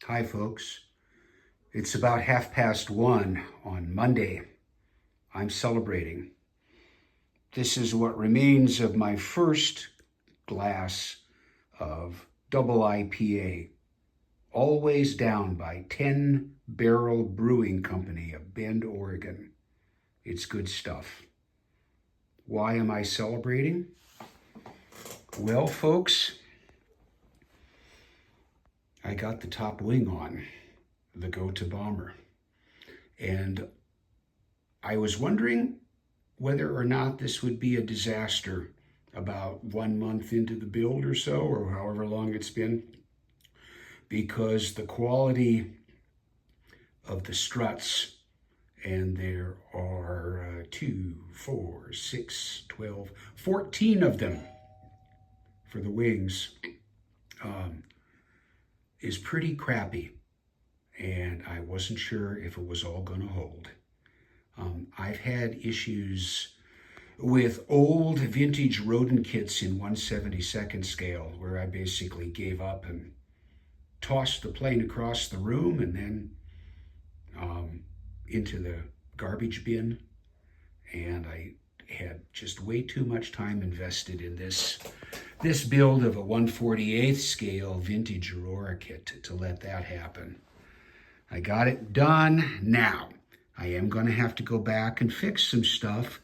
Hi, folks. It's about 1:30 on Monday. I'm celebrating. This is what remains of my first glass of double IPA, always down by 10 Barrel Brewing Company of Bend, Oregon. It's good stuff. Why am I celebrating? Well, folks, I got the top wing on the Gotha bomber. And I was wondering whether or not this would be a disaster about 1 month into the build or so, or however long it's been, because the quality of the struts, and there are 2, 4, 6, 12, 14 of them for the wings, is pretty crappy. And I wasn't sure if it was all going to hold. I've had issues with old vintage rodent kits in 1/72nd scale, where I basically gave up and tossed the plane across the room and then into the garbage bin. And I had just way too much time invested in this build of a 1/48th scale vintage Aurora kit to let that happen. I got it done. Now, I am going to have to go back and fix some stuff.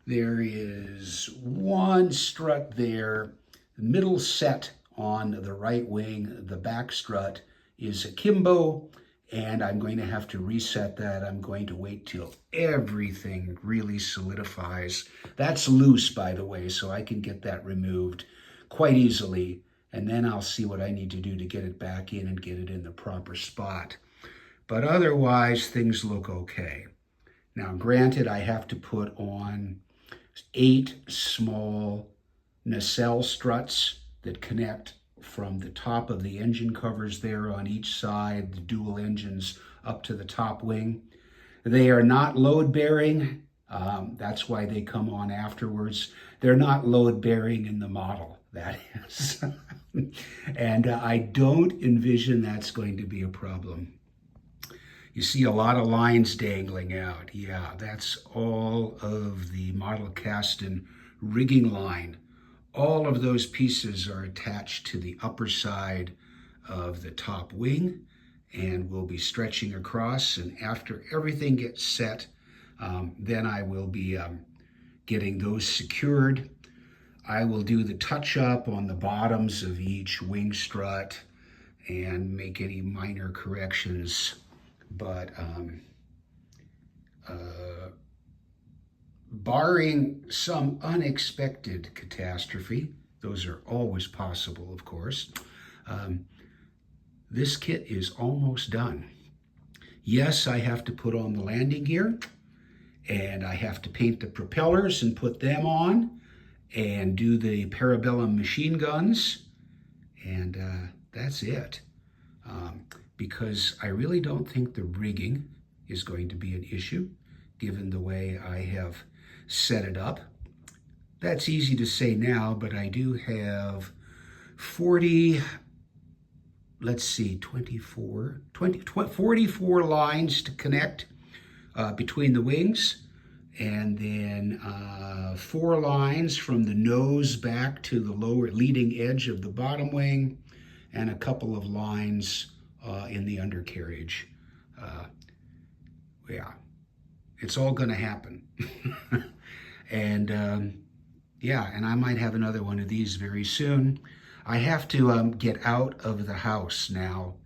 There is one strut there, the middle set on the right wing, the back strut is akimbo, and I'm going to have to reset that. I'm going to wait till everything really solidifies. That's loose, by the way, so I can get that removed quite easily, and then I'll see what I need to do to get it back in and get it in the proper spot. But otherwise, things look okay. Now, granted, I have to put on 8 small nacelle struts that connect from the top of the engine covers there on each side, the dual engines up to the top wing. They are not load-bearing. That's why they come on afterwards. They're not load-bearing in the model, that is. And I don't envision that's going to be a problem. You see a lot of lines dangling out. Yeah, that's all of the model cast and rigging line. All of those pieces are attached to the upper side of the top wing and will be stretching across. And after everything gets set, then I will be getting those secured. I will do the touch-up on the bottoms of each wing strut and make any minor corrections. But barring some unexpected catastrophe, those are always possible, of course, this kit is almost done. Yes, I have to put on the landing gear, and I have to paint the propellers and put them on, and do the parabellum machine guns, and that's it. Because I really don't think the rigging is going to be an issue, given the way I have set it up. That's easy to say now, but I do have 44 lines to connect between the wings, and then 4 lines from the nose back to the lower leading edge of the bottom wing, and a couple of lines in the undercarriage. Yeah, it's all going to happen. And and I might have another one of these very soon. I have to get out of the house now,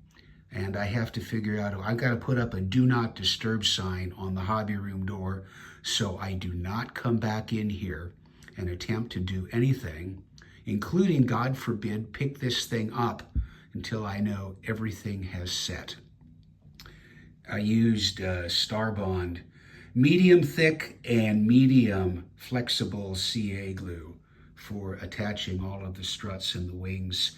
and I have to figure out, I've got to put up a do not disturb sign on the hobby room door so I do not come back in here and attempt to do anything, including, God forbid, pick this thing up until I know everything has set. I used Starbond medium thick and medium flexible CA glue for attaching all of the struts and the wings.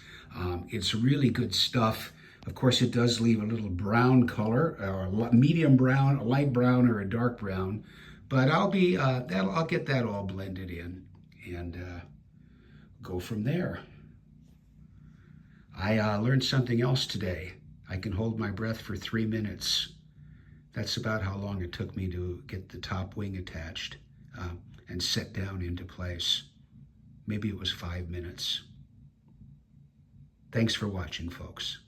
It's really good stuff. Of course, it does leave a little brown color, or a medium brown, a light brown, or a dark brown, but I'll get that all blended in and go from there. I learned something else today. I can hold my breath for 3 minutes. That's about how long it took me to get the top wing attached and set down into place. Maybe it was 5 minutes. Thanks for watching, folks.